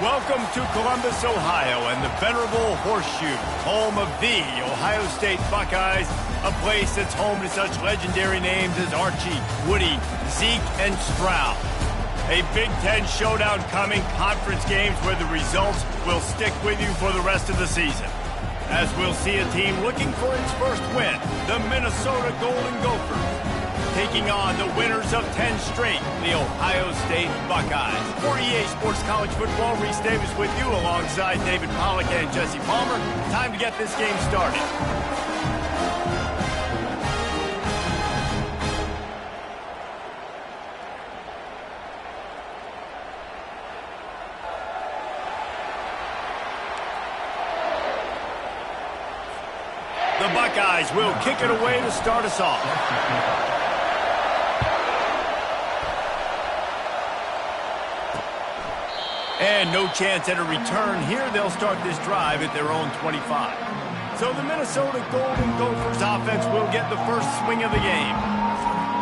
Welcome to Columbus, Ohio, and the venerable Horseshoe, home of the Ohio State Buckeyes, a place that's home to such legendary names as Archie, Woody, Zeke, and Stroud. A Big Ten showdown coming, conference games where the results will stick with you for the rest of the season. As we'll see a team looking for its first win, the Minnesota Golden Gophers, taking on the winners of 10 straight, the Ohio State Buckeyes. For EA Sports College Football, Reese Davis with you alongside David Pollack and Jesse Palmer. Time to get this game started. The Buckeyes will kick it away to start us off. And no chance at a return here. They'll start this drive at their own 25. So the Minnesota Golden Gophers offense will get the first swing of the game.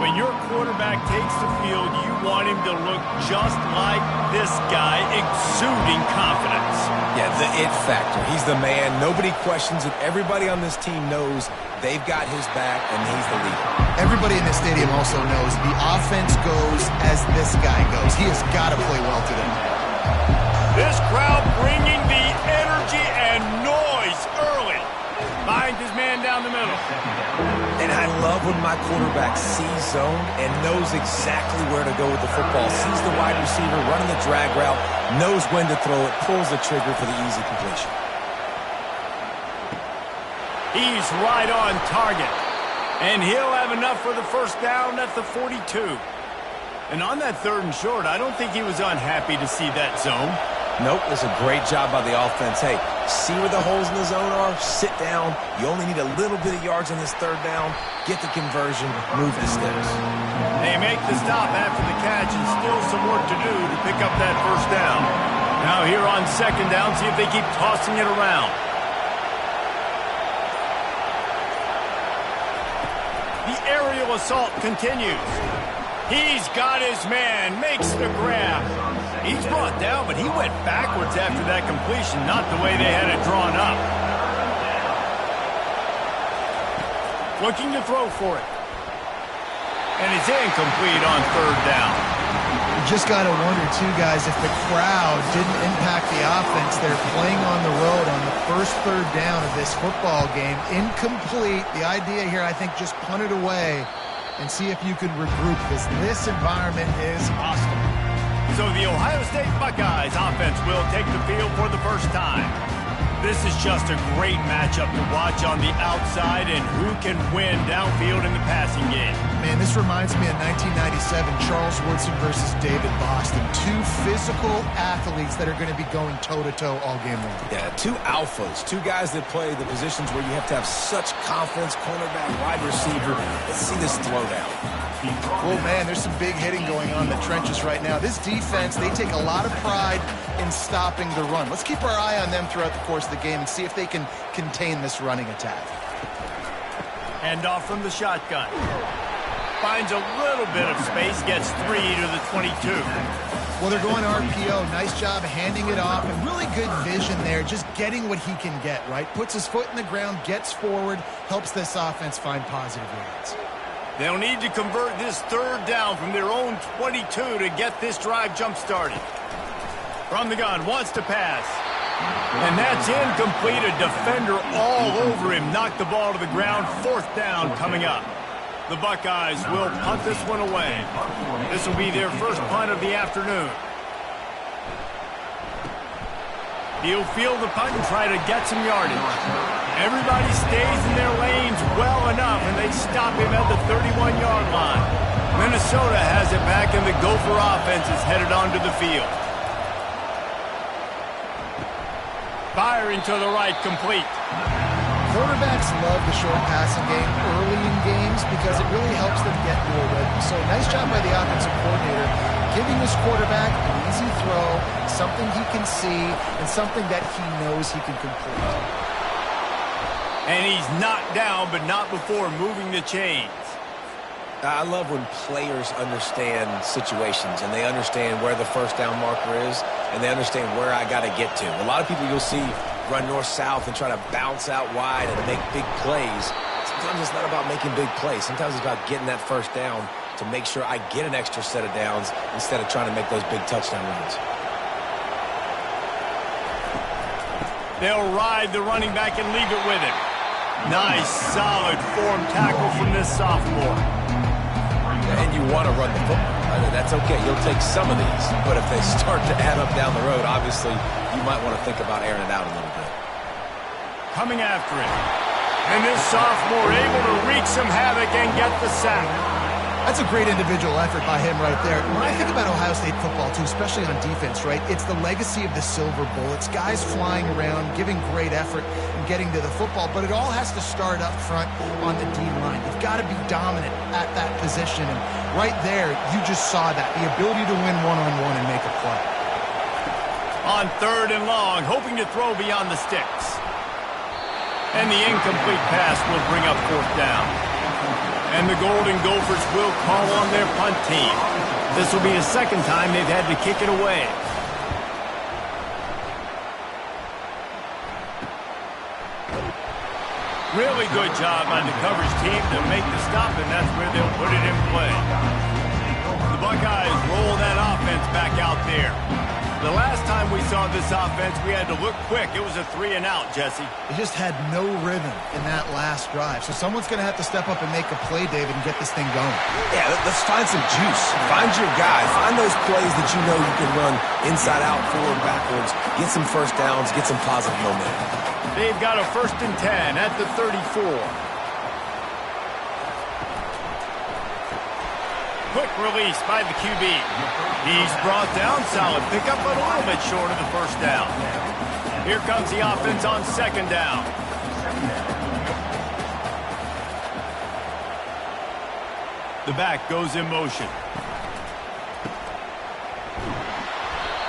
When your quarterback takes the field, you want him to look just like this guy, exuding confidence. Yeah, the it factor. He's the man. Nobody questions it. Everybody on this team knows they've got his back, and he's the leader. Everybody in this stadium also knows the offense goes as this guy goes. He has got to play well today. This crowd bringing the energy and noise early. Finds his man down the middle. And I love when my quarterback sees zone and knows exactly where to go with the football. Sees the wide receiver running the drag route, knows when to throw it, pulls the trigger for the easy completion. He's right on target. And he'll have enough for the first down at the 42. And on that 3rd and short, I don't think he was unhappy to see that zone. Nope, it's a great job by the offense. Hey, see where the holes in the zone are, sit down. You only need a little bit of yards on this 3rd down. Get the conversion, move the sticks. They make the stop after the catch and still some work to do to pick up that first down. Now here on 2nd down, see if they keep tossing it around. The aerial assault continues. He's got his man, makes the grab. He's brought down, but he went backwards after that completion, not the way they had it drawn up. Looking to throw for it. And it's incomplete on 3rd down. You just got to wonder, too, guys, if the crowd didn't impact the offense. They're playing on the road on the first 3rd down of this football game. Incomplete. The idea here, I think, just punt it away and see if you can regroup, because this environment is hostile. So the Ohio State Buckeyes offense will take the field for the first time. This is just a great matchup to watch on the outside, and who can win downfield in the passing game. Man, this reminds me of 1997, Charles Woodson versus David Boston. 2 physical athletes that are going to be going toe-to-toe all game long. Yeah, 2 alphas, 2 guys that play the positions where you have to have such confidence, cornerback, wide receiver. Let's see this throwdown. Oh, man, there's some big hitting going on in the trenches right now. This defense, they take a lot of pride in stopping the run. Let's keep our eye on them throughout the course of the game and see if they can contain this running attack. Hand off from the shotgun. Finds a little bit of space, gets 3 to the 22. Well, they're going RPO. Nice job handing it off, and really good vision there, just getting what he can get, right? Puts his foot in the ground, gets forward, helps this offense find positive yards. They'll need to convert this 3rd down from their own 22 to get this drive jump-started. From the gun, wants to pass. And that's incomplete. A defender all over him. Knocked the ball to the ground. 4th down coming up. The Buckeyes will punt this one away. This will be their first punt of the afternoon. He'll field the punt and try to get some yardage. Everybody stays in their lanes well enough, and they stop him at the 31-yard line. Minnesota has it back, and the Gopher offense is headed onto the field. Firing to the right, complete. Quarterbacks love the short passing game early in games because it really helps them get more rhythm. So nice job by the offensive coordinator, giving his quarterback an easy throw, something he can see, and something that he knows he can complete. And he's knocked down, but not before moving the chains. I love when players understand situations and they understand where the first down marker is. and they understand where I got to get to. A lot of people you'll see run north-south and try to bounce out wide and make big plays. Sometimes it's not about making big plays. Sometimes it's about getting that first down to make sure I get an extra set of downs instead of trying to make those big touchdown runs. They'll ride the running back and leave it with him. Nice, solid form tackle from this sophomore. And you want to run the football. That's okay. You'll take some of these. But if they start to add up down the road, obviously, you might want to think about airing it out a little bit. Coming after it. And this sophomore able to wreak some havoc and get the sack. That's a great individual effort by him right there. When I think about Ohio State football, too, especially on defense, right, it's the legacy of the Silver Bullets, guys flying around, giving great effort and getting to the football, but it all has to start up front on the D-line. You've got to be dominant at that position, and right there, you just saw that, the ability to win one-on-one and make a play. On 3rd and long, hoping to throw beyond the sticks. And the incomplete pass will bring up 4th down. And the Golden Gophers will call on their punt team. This will be the 2nd time they've had to kick it away. Really good job by the coverage team to make the stop, and that's where they'll put it in play. The Buckeyes roll that offense back out there. The last time we saw this offense, we had to look quick. It was a 3-and-out, Jesse. They just had no rhythm in that last drive. So someone's going to have to step up and make a play, David, and get this thing going. Yeah, let's find some juice. Find your guy. Find those plays that you know you can run inside out, forward, backwards. Get some first downs. Get some positive momentum. They've got a 1st and 10 at the 34. Quick release by the QB. He's brought down, solid pickup, but a little bit short of the 1st down. Here comes the offense on 2nd down. The back goes in motion.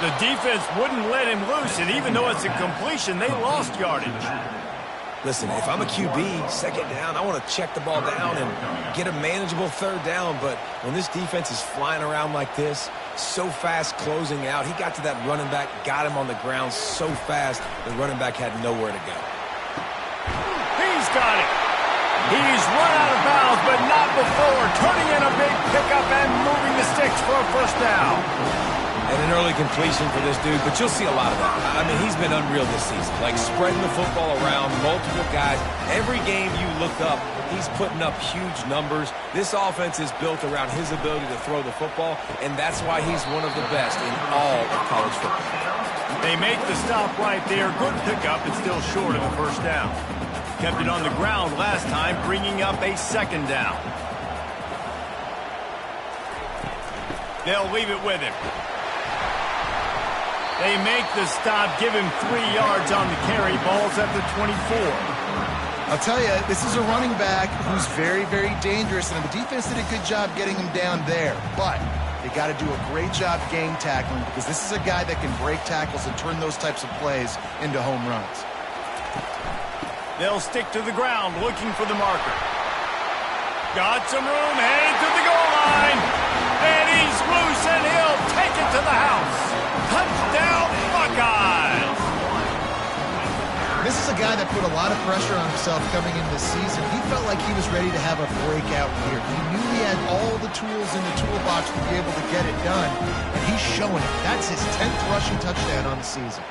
The defense wouldn't let him loose, and even though it's a completion, they lost yardage. Listen, if I'm a QB, 2nd down, I want to check the ball down and get a manageable 3rd down. But when this defense is flying around like this, so fast closing out, he got to that running back, got him on the ground so fast, the running back had nowhere to go. He's got it. He's run out of bounds, but not before. Turning in a big pickup and moving the sticks for a 1st down. And an early completion for this dude, but you'll see a lot of that. I mean, he's been unreal this season. Like, spreading the football around, multiple guys. Every game you look up, he's putting up huge numbers. This offense is built around his ability to throw the football, and that's why he's one of the best in all of college football. They make the stop right there. Good pickup, but still short of the 1st down. Kept it on the ground last time, bringing up a 2nd down. They'll leave it with him. They make the stop, give him 3 yards on the carry. Ball's at the 24. I'll tell you, this is a running back who's very, very dangerous, and the defense did a good job getting him down there. But they got to do a great job game tackling, because this is a guy that can break tackles and turn those types of plays into home runs. They'll stick to the ground, looking for the marker. Got some room, headed to the goal line. And he's loose, and he'll take it to the house. Touchdown, Buckeyes! This is a guy that put a lot of pressure on himself coming into the season. He felt like he was ready to have a breakout year. He knew he had all the tools in the toolbox to be able to get it done, and he's showing it. That's his 10th rushing touchdown on the season.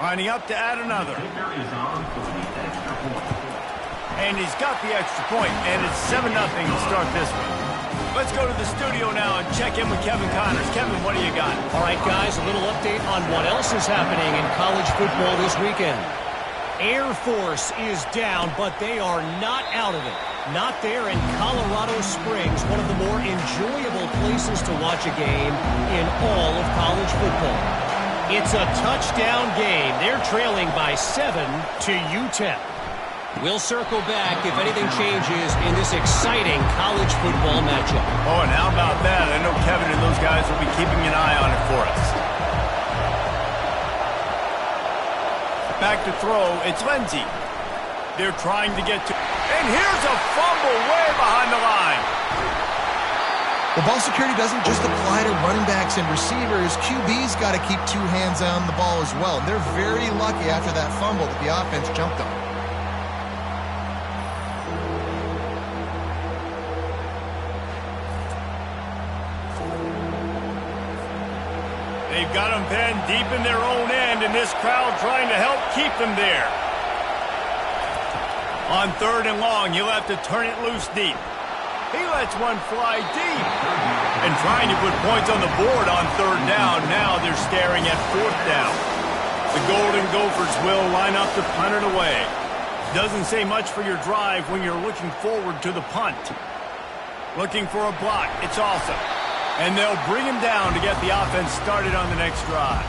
Lining up to add another. And he's got the extra point, and it's 7-0 to start this one. Let's go to the studio now and check in with Kevin Connors. Kevin, what do you got? All right, guys, a little update on what else is happening in college football this weekend. Air Force is down, but they are not out of it. Not there in Colorado Springs, one of the more enjoyable places to watch a game in all of college football. It's a touchdown game. They're trailing by 7 to UTEP. We'll circle back if anything changes in this exciting college football matchup. Oh, and how about that? I know Kevin and those guys will be keeping an eye on it for us. Back to throw, it's Lindsey. They're trying to get to... And here's a fumble way behind the line. Well, ball security doesn't just apply to running backs and receivers. QB's got to keep two hands on the ball as well. And they're very lucky after that fumble that the offense jumped on. They've got them pinned deep in their own end, and this crowd trying to help keep them there. On 3rd and long, you'll have to turn it loose deep. He lets one fly deep. And trying to put points on the board on 3rd down. Now they're staring at 4th down. The Golden Gophers will line up to punt it away. Doesn't say much for your drive when you're looking forward to the punt. Looking for a block. It's awesome. And they'll bring him down to get the offense started on the next drive.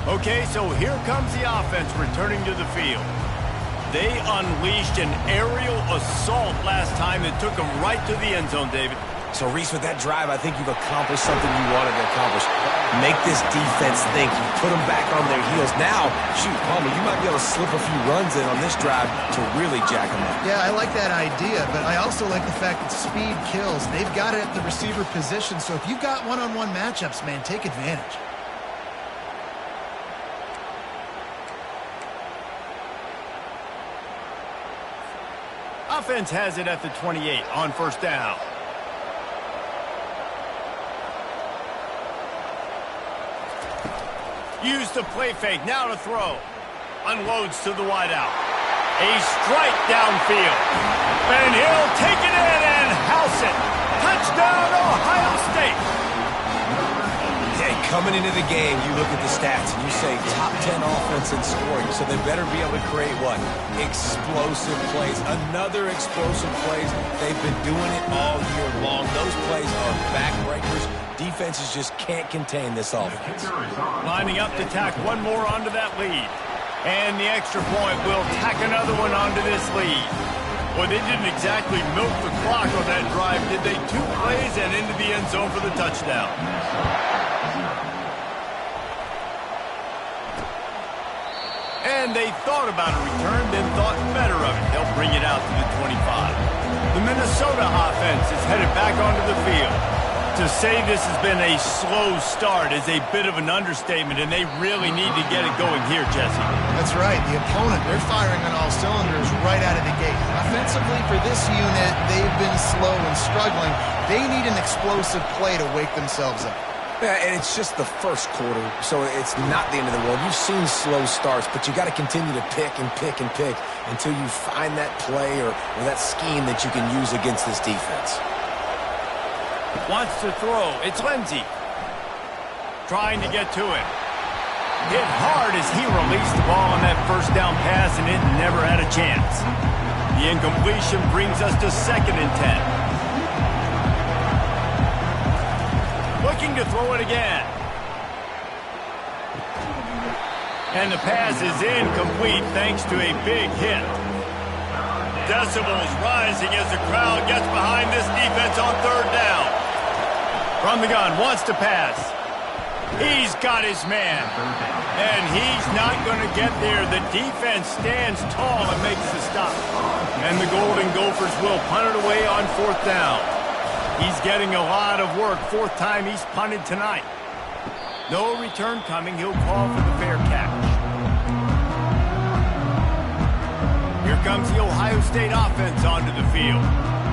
Okay, so here comes the offense returning to the field. They unleashed an aerial assault last time that took them right to the end zone, David. So, Reese, with that drive, I think you've accomplished something you wanted to accomplish. Make this defense think. You put them back on their heels. Now, shoot, Palmer, you might be able to slip a few runs in on this drive to really jack them up. Yeah, I like that idea, but I also like the fact that speed kills. They've got it at the receiver position, so if you've got one-on-one matchups, man, take advantage. Offense has it at the 28 on 1st down. Use the play fake, now to throw. Unloads to the wideout. A strike downfield. And he'll take it in and house it. Touchdown, Ohio State. Hey, coming into the game, you look at the stats and you say top 10 offense in scoring, so they better be able to create what? Explosive plays. Another explosive plays. They've been doing it all year long. Those plays are backbreakers. Defenses just can't contain this offense. Lining up to tack one more onto that lead. And the extra point will tack another one onto this lead. Well, they didn't exactly milk the clock on that drive, did they? 2 plays and into the end zone for the touchdown. And they thought about a return, then thought better of it. They'll bring it out to the 25. The Minnesota offense is headed back onto the field. To say this has been a slow start is a bit of an understatement, and they really need to get it going here, Jesse. That's right. The opponent, they're firing on all cylinders right out of the gate. Offensively, for this unit, they've been slow and struggling. They need an explosive play to wake themselves up. Yeah, and it's just the first quarter, so it's not the end of the world. You've seen slow starts, but you got to continue to pick and pick and pick until you find that play or that scheme that you can use against this defense. Wants to throw. It's Lindsey. Trying to get to it. Hit hard as he released the ball on that 1st down pass, and it never had a chance. The incompletion brings us to 2nd and 10. Looking to throw it again. And the pass is incomplete thanks to a big hit. Decibels rising as the crowd gets behind this defense on 3rd down. From the gun, wants to pass. He's got his man. And he's not going to get there. The defense stands tall and makes the stop. And the Golden Gophers will punt it away on 4th down. He's getting a lot of work. 4th time he's punted tonight. No return coming. He'll call for the fair catch. Here comes the Ohio State offense onto the field.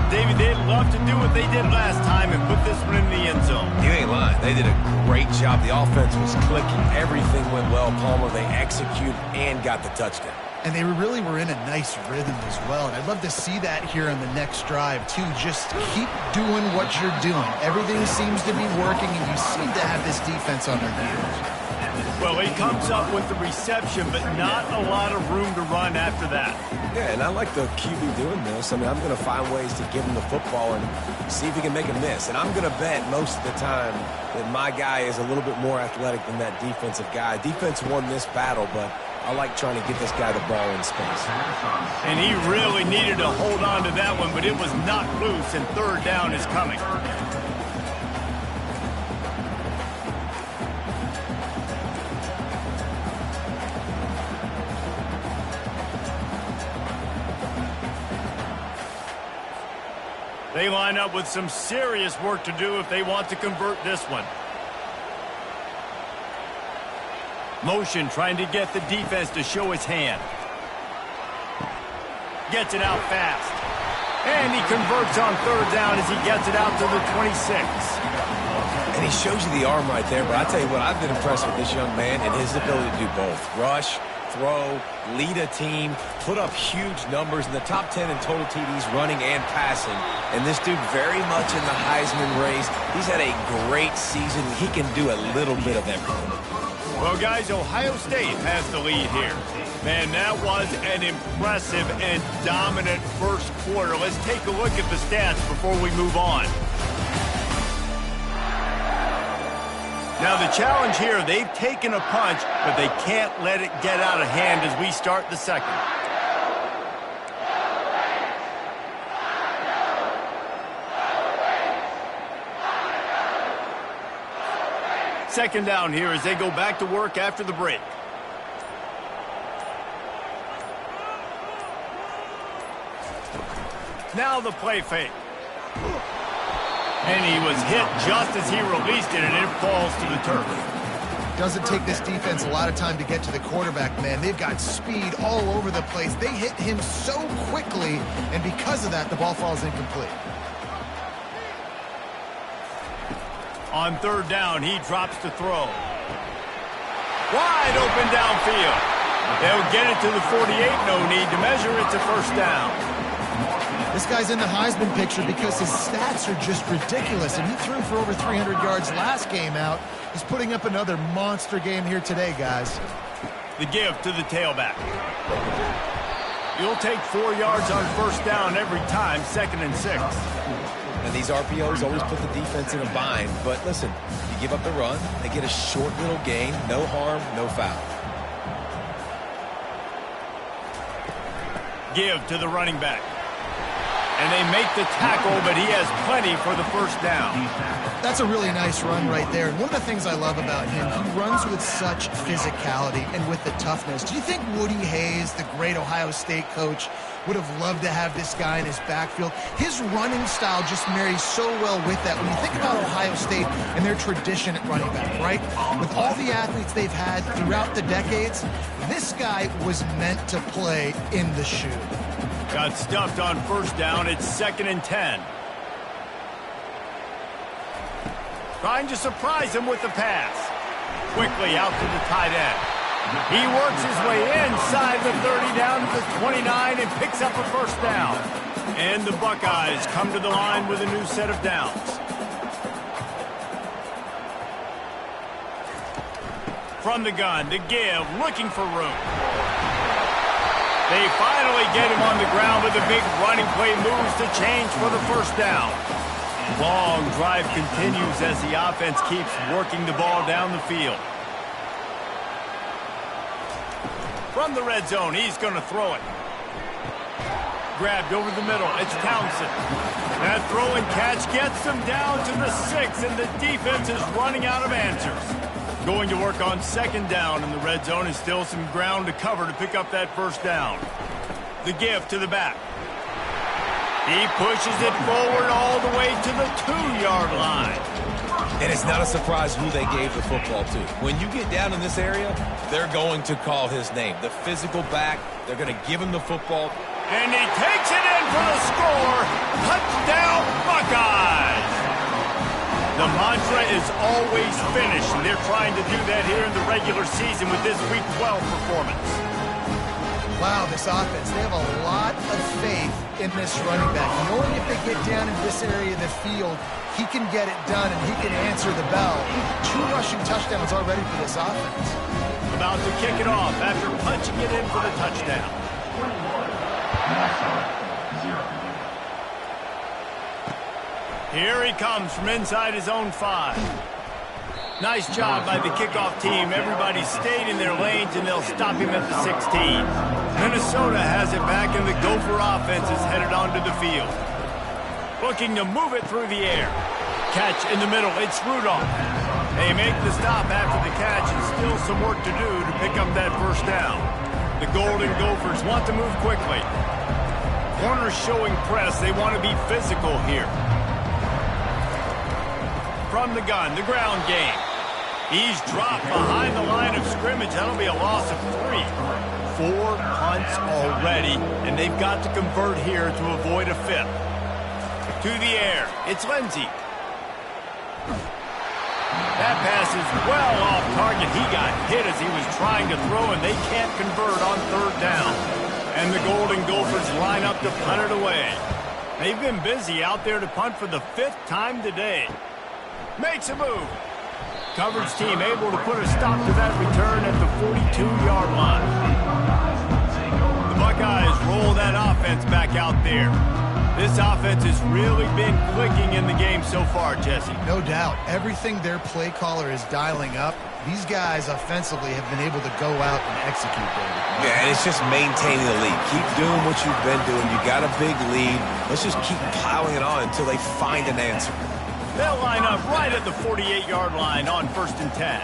David, they'd love to do what they did last time and put this one in the end zone. You ain't lying. They did a great job. The offense was clicking. Everything went well. Palmer, they executed and got the touchdown. And they really were in a nice rhythm as well. And I'd love to see that here on the next drive, too. Just keep doing what you're doing. Everything seems to be working, and you seem to have this defense on their heels. Well, he comes up with the reception, but not a lot of room to run after that. Yeah, and I like the QB doing this. I mean, I'm going to find ways to give him the football and see if he can make a miss. And I'm going to bet most of the time that my guy is a little bit more athletic than that defensive guy. Defense won this battle, but I like trying to get this guy the ball in space. And he really needed to hold on to that one, but it was knocked loose, and 3rd down is coming. They line up with some serious work to do if they want to convert this one. Motion trying to get the defense to show his hand. Gets it out fast. And he converts on third down as he gets it out to the 26. And he shows you the arm right there, but I tell you what, I've been impressed with this young man and his ability to do both. Rush, throw, lead a team, put up huge numbers in the top 10 in total TDs running and passing. And this dude very much in the Heisman race. He's had a great season. He can do a little bit of everything. Well, guys, Ohio State has the lead here. Man, that was an impressive and dominant first quarter. Let's take a look at the stats before we move on. Now, the challenge here, they've taken a punch, but they can't let it get out of hand as we start the second. Second down here as they go back to work after the break. Now the play fake. And he was hit just as he released it, and it falls to the turf. Doesn't take this defense a lot of time to get to the quarterback, man. They've got speed all over the place. They hit him so quickly, and because of that, the ball falls incomplete. On third down, he drops to throw. Wide open downfield. They'll get it to the 48. No need to measure. It's a first down. This guy's in the Heisman picture because his stats are just ridiculous, and he threw for over 300 yards last game out. He's putting up another monster game here today, guys. The give to the tailback. You'll take 4 yards on first down every time, 2nd and 6. And these RPOs always put the defense in a bind. But listen, you give up the run, they get a short little gain, no harm, no foul. Give to the running back. And they make the tackle, but he has plenty for the first down. That's a really nice run right there. And one of the things I love about him, he runs with such physicality and with the toughness. Do you think Woody Hayes, the great Ohio State coach, would have loved to have this guy in his backfield? His running style just marries so well with that. When you think about Ohio State and their tradition at running back, right? With all the athletes they've had throughout the decades, this guy was meant to play in the shoe. Got stuffed on first down. It's 2nd and 10. Trying to surprise him with the pass. Quickly out to the tight end. He works his way inside the 30 down to the 29 and picks up a first down. And the Buckeyes come to the line with a new set of downs. From the gun, to give, looking for room. They finally get him on the ground with a big running play, moves to change for the first down. Long drive continues as the offense keeps working the ball down the field. From the red zone, he's going to throw it. Grabbed over the middle, it's Townsend. That throw and catch gets them down to the 6, and the defense is running out of answers. Going to work on second down in the red zone, and still some ground to cover to pick up that first down. The give to the back. He pushes it forward all the way to the 2-yard line. And it's not a surprise who they gave the football to. When you get down in this area, they're going to call his name. The physical back, they're going to give him the football. And he takes it in for the score. Touchdown, Buckeyes! The mantra is always finish, and they're trying to do that here in the regular season with this Week 12 performance. Wow, this offense, they have a lot of faith in this running back. Knowing if they get down into this area of the field, he can get it done and he can answer the bell. 2 rushing touchdowns already for this offense. About to kick it off after punching it in for the touchdown. Here he comes from inside his own 5. Nice job by the kickoff team. Everybody stayed in their lanes, and they'll stop him at the 16. Minnesota has it back, and the Gopher offense is headed onto the field. Looking to move it through the air. Catch in the middle. It's Rudolph. They make the stop after the catch, and still some work to do to pick up that first down. The Golden Gophers want to move quickly. Corners showing press. They want to be physical here. From the gun, the ground game. He's dropped behind the line of scrimmage. That'll be a loss of 3. 4 punts already, and they've got to convert here to avoid a 5th. To the air. It's Lindsey. That pass is well off target. He got hit as he was trying to throw, and they can't convert on 3rd down. And the Golden Gophers line up to punt it away. They've been busy out there to punt for the 5th time today. Makes a move. Coverage team able to put a stop to that return at the 42-yard line. The Buckeyes roll that offense back out there. This offense has really been clicking in the game so far, Jesse. No doubt. Everything their play caller is dialing up, these guys offensively have been able to go out and execute, David. Yeah, and it's just maintaining the lead. Keep doing what you've been doing. You got a big lead. Let's just keep piling it on until they find an answer. They'll line up right at the 48-yard line on 1st and 10.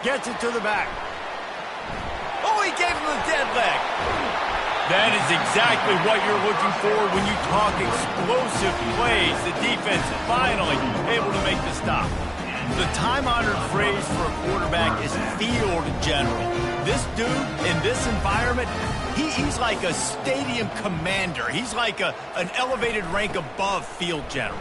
Gets it to the back. Oh, he gave him the dead leg. That is exactly what you're looking for when you talk explosive plays. The defense finally able to make the stop. The time-honored phrase for a quarterback is field general. This dude in this environment, he's like a stadium commander. He's like an elevated rank above field general.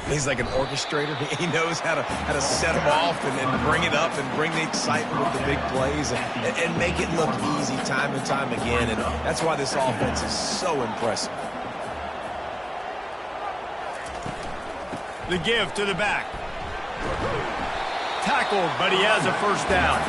He's like an orchestrator. He knows how to set them off and bring it up and bring the excitement with the big plays and make it look easy time and time again. And that's why this offense is so impressive. The give to the back. Tackled, but he has a 1st down.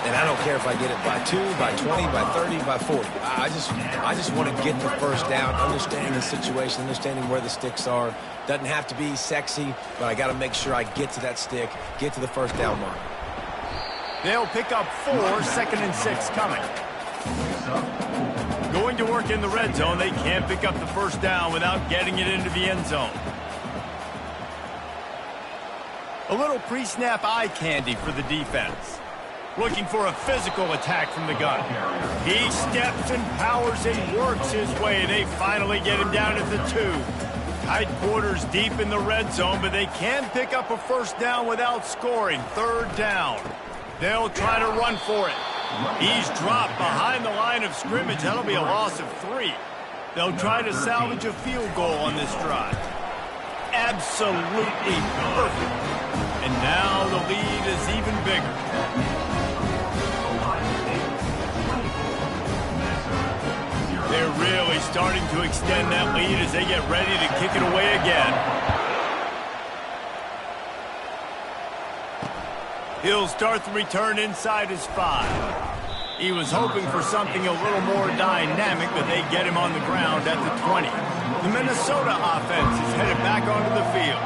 And I don't care if I get it by 2, by 20, by 30, by 40. I just want to get the 1st down, understanding the situation, understanding where the sticks are. Doesn't have to be sexy, but I got to make sure I get to that stick, get to the 1st down mark. They'll pick up 4, 2nd and 6 coming. Going to work in the red zone. They can't pick up the 1st down without getting it into the end zone. A little pre-snap eye candy for the defense. Looking for a physical attack from the gun. He steps and powers and works his way. They finally get him down at the 2. Tight quarters deep in the red zone, but they can pick up a 1st down without scoring. 3rd down. They'll try to run for it. He's dropped behind the line of scrimmage. That'll be a loss of 3. They'll try to salvage a field goal on this drive. Absolutely perfect. And now the lead is even bigger. They're really starting to extend that lead as they get ready to kick it away again. He'll start the return inside his 5. He was hoping for something a little more dynamic, but they get him on the ground at the 20. The Minnesota offense is headed back onto the field.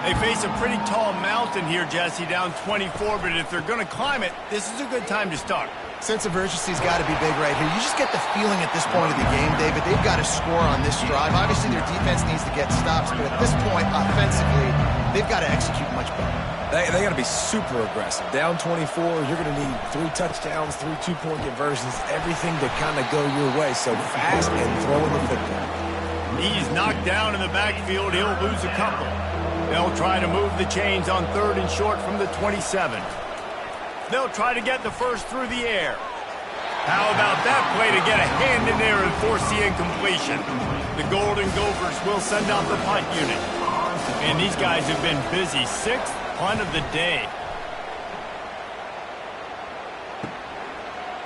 They face a pretty tall mountain here, Jesse, down 24, but if they're going to climb it, this is a good time to start. Sense of urgency's got to be big right here. You just get the feeling at this point of the game, David, they've got to score on this drive. Obviously, their defense needs to get stops, but at this point, offensively, they've got to execute much better. They got to be super aggressive. Down 24, you're going to need 3 touchdowns, 3 two-point conversions, everything to kind of go your way. So fast and throwing the football. He's knocked down in the backfield. He'll lose a couple. They'll try to move the chains on 3rd and short from the 27. They'll try to get the 1st through the air. How about that play to get a hand in there and force the incompletion? The Golden Gophers will send out the punt unit. And these guys have been busy. 6th punt of the day.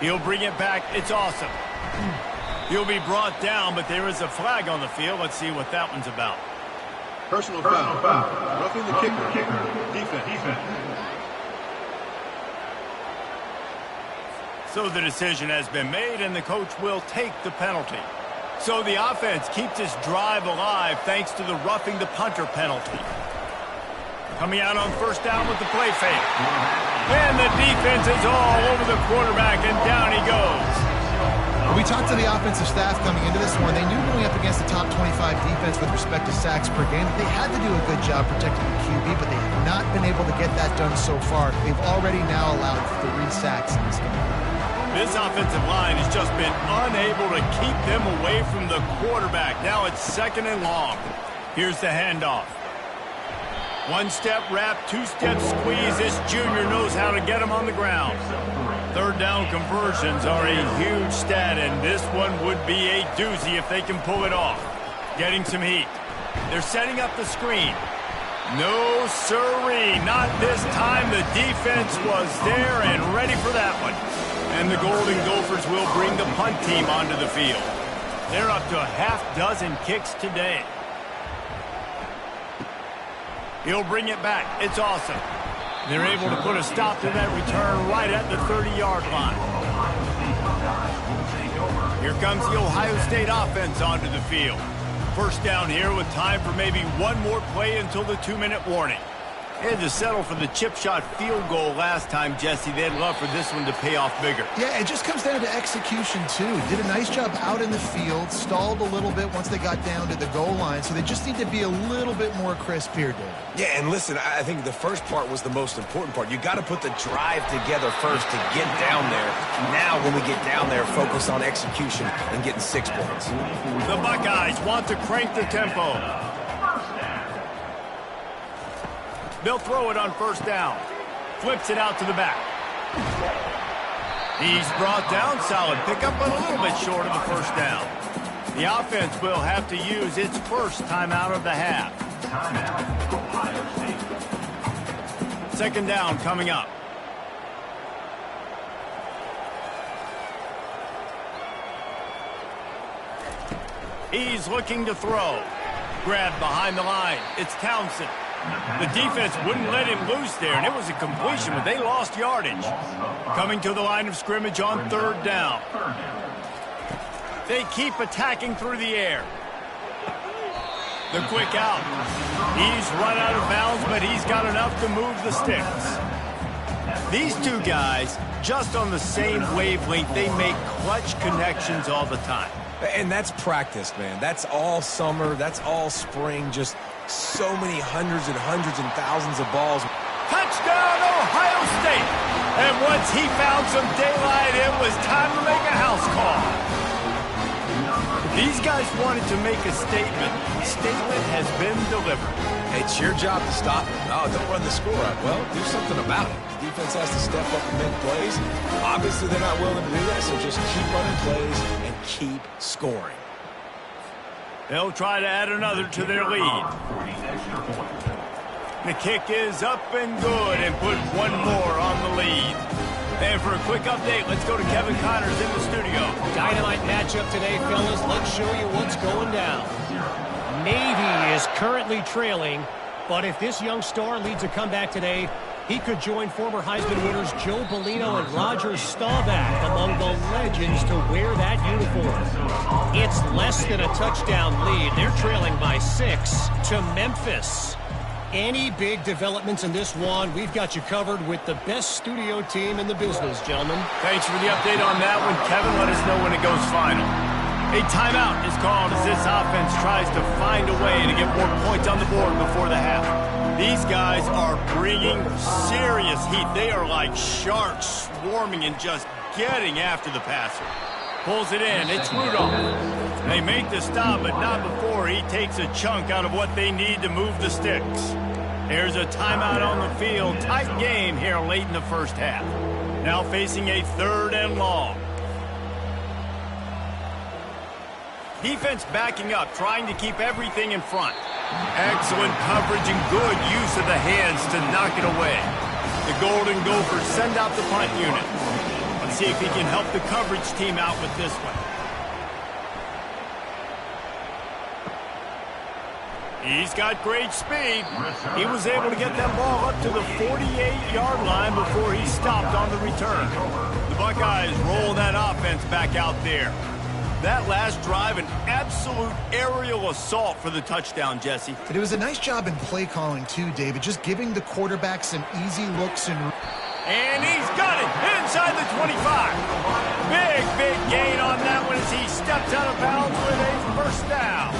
He'll bring it back. It's awesome. He'll be brought down, but there is a flag on the field. Let's see what that one's about. Personal foul. Roughing the kicker. Defense. So the decision has been made, and the coach will take the penalty. So the offense keeps this drive alive thanks to the roughing the punter penalty. Coming out on 1st down with the play fake. And the defense is all over the quarterback, and down he goes. We talked to the offensive staff coming into this one. They knew going up against the top 25 defense with respect to sacks per game that they had to do a good job protecting the QB, but they have not been able to get that done so far. They've already now allowed 3 sacks in this game. This offensive line has just been unable to keep them away from the quarterback. Now it's 2nd and long. Here's the handoff. 1-step wrap, 2-step squeeze. This junior knows how to get him on the ground. 3rd down conversions are a huge stat, and this one would be a doozy if they can pull it off. Getting some heat. They're setting up the screen. No siree, not this time. The defense was there and ready for that one. And the Golden Gophers will bring the punt team onto the field. They're up to a half-dozen kicks today. He'll bring it back. It's awesome. They're able to put a stop to that return right at the 30-yard line. Here comes the Ohio State offense onto the field. 1st down here with time for maybe one more play until the 2-minute warning. They had to settle for the chip shot field goal last time, Jesse. They'd love for this one to pay off bigger. Yeah, it just comes down to execution, too. Did a nice job out in the field, stalled a little bit once they got down to the goal line, so they just need to be a little bit more crisp here, David. Yeah, and listen, I think the first part was the most important part. You got to put the drive together first to get down there. Now, when we get down there, focus on execution and getting 6 points. The Buckeyes want to crank the tempo. They'll throw it on 1st down. Flips it out to the back. He's brought down. Solid pickup, but a little bit short of the 1st down. The offense will have to use its first timeout of the half. 2nd down coming up. He's looking to throw. Grabbed behind the line. It's Townsend. The defense wouldn't let him loose there, and it was a completion, but they lost yardage. Coming to the line of scrimmage on 3rd down. They keep attacking through the air. The quick out. He's run out of bounds, but he's got enough to move the sticks. These two guys, just on the same wavelength, they make clutch connections all the time. And that's practice, man. That's all summer. That's all spring. Just so many hundreds and thousands of balls. Touchdown, Ohio State! And once he found some daylight, it was time to make a house call. These guys wanted to make a statement. The statement has been delivered. It's your job to stop them. No, don't run the score up. Well, do something about it. The defense has to step up and make plays. Obviously, they're not willing to do that, so just keep running plays and keep scoring. They'll try to add another to their lead. The kick is up and good and put one more on the lead. And for a quick update, let's go to Kevin Connors in the studio. Dynamite matchup today, fellas. Let's show you what's going down. Navy is currently trailing, but if this young star leads a comeback today, he could join former Heisman winners Joe Bellino and Roger Staubach among the legends to wear that uniform. It's less than a touchdown lead. They're trailing by 6 to Memphis. Any big developments in this one, we've got you covered with the best studio team in the business, gentlemen. Thanks for the update on that one, Kevin. Let us know when it goes final. A timeout is called as this offense tries to find a way to get more points on the board before the half. These guys are bringing serious heat. They are like sharks swarming and just getting after the passer. Pulls it in. It's Rudolph. They make the stop, but not before he takes a chunk out of what they need to move the sticks. There's a timeout on the field. Tight game here late in the 1st half. Now facing a 3rd and long. Defense backing up, trying to keep everything in front. Excellent coverage and good use of the hands to knock it away. The Golden Gophers send out the punt unit. Let's see if he can help the coverage team out with this one. He's got great speed. He was able to get that ball up to the 48-yard line before he stopped on the return. The Buckeyes roll that offense back out there. That last drive, an absolute aerial assault for the touchdown, Jesse. But it was a nice job in play calling, too, David, just giving the quarterback some easy looks and And he's got it inside the 25. Big gain on that one as he steps out of bounds with a first down.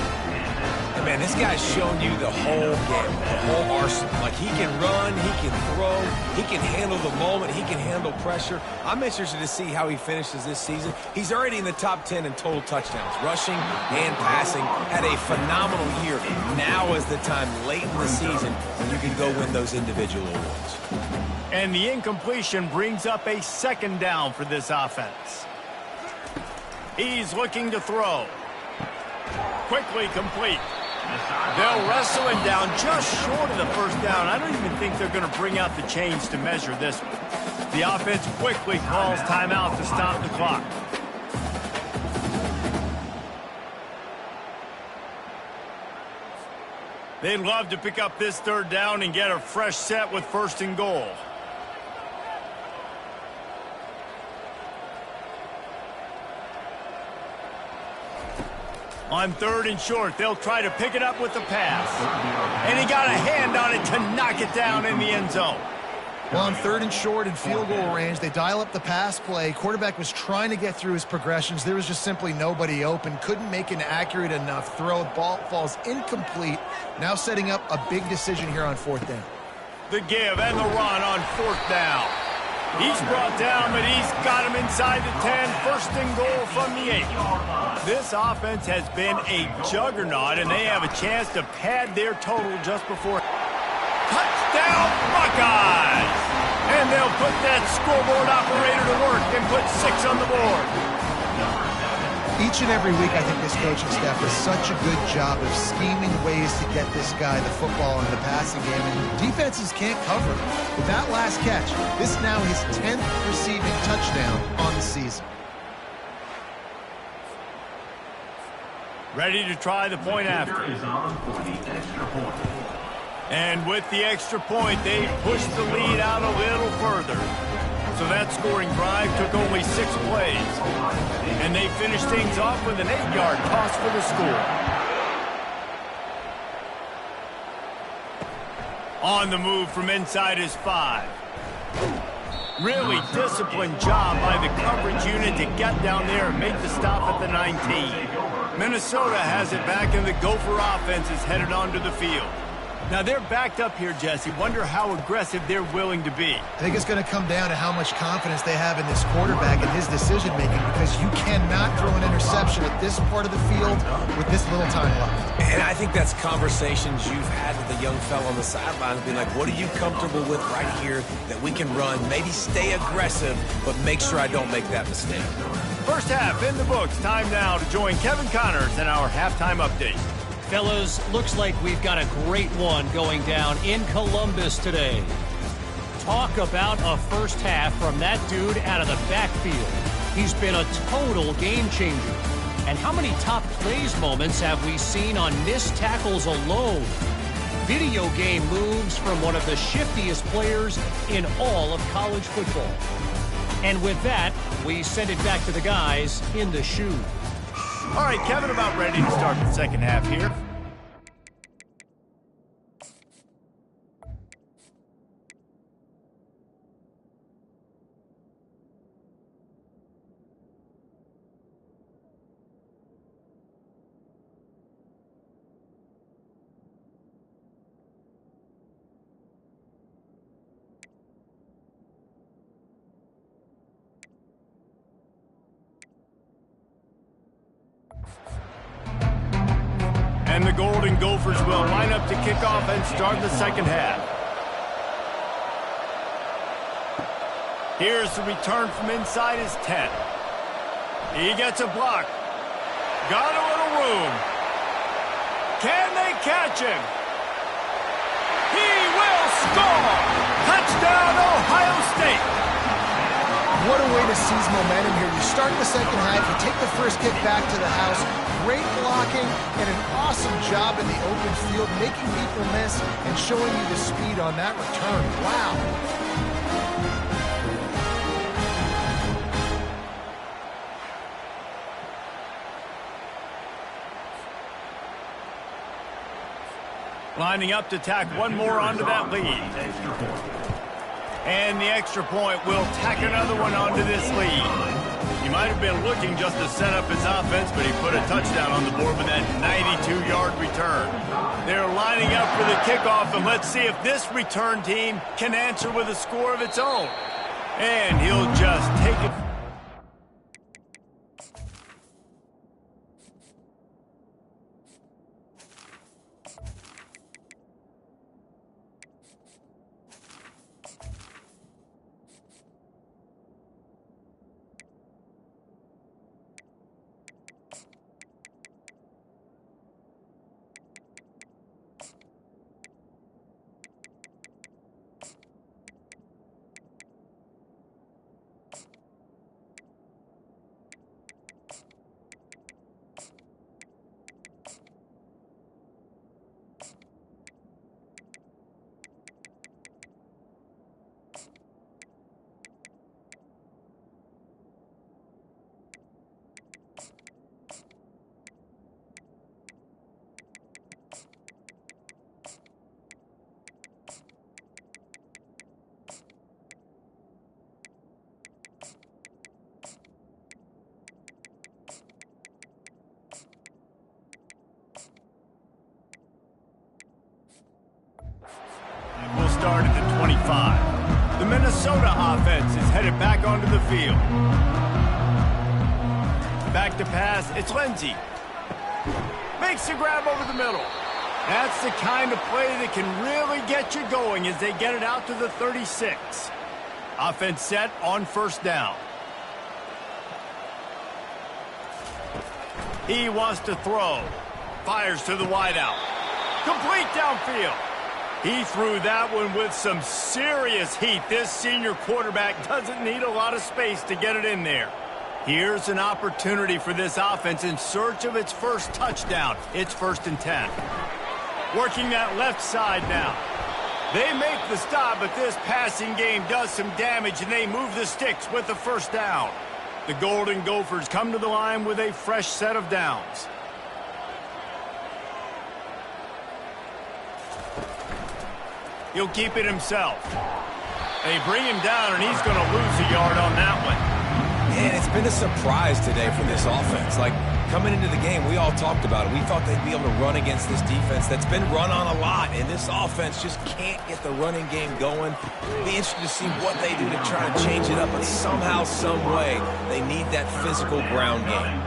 Hey man, this guy's shown you the whole game, the whole arsenal. Like, he can run, he can throw, he can handle the moment, he can handle pressure. I'm interested to see how he finishes this season. He's already in the top 10 in total touchdowns, rushing and passing. Had a phenomenal year. Now is the time late in the season when you can go win those individual awards. And the incompletion brings up a second down for this offense. He's looking to throw. Quickly complete. They'll wrestle him down just short of the first down. I don't even think they're going to bring out the chains to measure this one. The offense quickly calls timeout to stop the clock. They'd love to pick up this third down and get a fresh set with first and goal. On third and short, they'll try to pick it up with the pass. And he got a hand on it to knock it down in the end zone. Well, on third and short and field goal range, they dial up the pass play. Quarterback was trying to get through his progressions. There was just simply nobody open. Couldn't make an accurate enough throw. Ball falls incomplete. Now setting up a big decision here on fourth down. The give and the run on fourth down. He's brought down, but he's got him inside the 10. First and goal from the 8. This offense has been a juggernaut, and they have a chance to pad their total just before. Touchdown, Buckeyes! And they'll put that scoreboard operator to work and put 6 on the board. Each and every week, I think this coaching staff does such a good job of scheming ways to get this guy the football in the passing game, and defenses can't cover. With that last catch, this now his 10th receiving touchdown on the season. Ready to try the point after. And with the extra point, they pushed the lead out a little further. So that scoring drive took only 6 plays. And they finished things off with an 8-yard toss for the score. On the move from inside his 5. Really disciplined job by the coverage unit to get down there and make the stop at the 19. Minnesota has it back, and the Gopher offense is headed onto the field. Now, they're backed up here, Jesse. Wonder how aggressive they're willing to be. I think it's going to come down to how much confidence they have in this quarterback and his decision-making, because you cannot throw an interception at this part of the field with this little time left. And I think that's conversations you've had with the young fellow on the sidelines, being like, what are you comfortable with right here that we can run? Maybe stay aggressive, but make sure I don't make that mistake. First half in the books. Time now to join Kevin Connors in our halftime update. Fellas, looks like we've got a great one going down in Columbus today. Talk about a first half from that dude out of the backfield. He's been a total game changer. And how many top plays moments have we seen on missed tackles alone? Video game moves from one of the shiftiest players in all of college football. And with that, we send it back to the guys in the shoe. All right, Kevin, about ready to start the second half here. And the Golden Gophers will line up to kick off and start the second half. Here's the return from inside his 10. He gets a block. Got a little room. Can they catch him? He will score! Touchdown, Ohio State! What a way to seize momentum here. You start the second half, you take the first kick back to the house. Great blocking and an awesome job in the open field, making people miss and showing you the speed on that return. Wow. Lining up to tack one more onto that lead. And the extra point will tack another one onto this lead. He might have been looking just to set up his offense, but he put a touchdown on the board with that 92-yard return. They're lining up for the kickoff, and let's see if this return team can answer with a score of its own. And he'll just take it. We'll start at the 25. The Minnesota offense is headed back onto the field. Back to pass, it's Lindsey. Makes the grab over the middle. That's the kind of play that can really get you going as they get it out to the 36. Offense set on first down. He wants to throw. Fires to the wideout. Complete downfield. He threw that one with some serious heat. This senior quarterback doesn't need a lot of space to get it in there. Here's an opportunity for this offense in search of its first touchdown. It's 1st and 10. Working that left side now. They make the stop, but this passing game does some damage, and they move the sticks with the first down. The Golden Gophers come to the line with a fresh set of downs. He'll keep it himself. They bring him down, and he's going to lose a yard on that one. Man, it's been a surprise today for this offense. Like, coming into the game, we all talked about it. We thought they'd be able to run against this defense that's been run on a lot, and this offense just can't get the running game going. Be interested to see what they do to try to change it up, but somehow, some way, they need that physical ground game.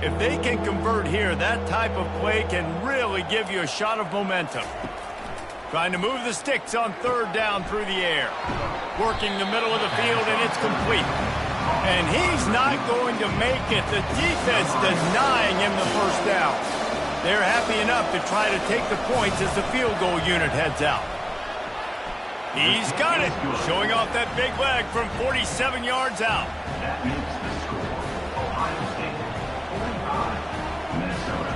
If they can convert here, that type of play can really give you a shot of momentum. Trying to move the sticks on 3rd down through the air. Working the middle of the field, and it's complete. And he's not going to make it. The defense denying him the first down. They're happy enough to try to take the points as the field goal unit heads out. He's got it. Showing off that big leg from 47 yards out. That makes the score. Ohio State 45, Minnesota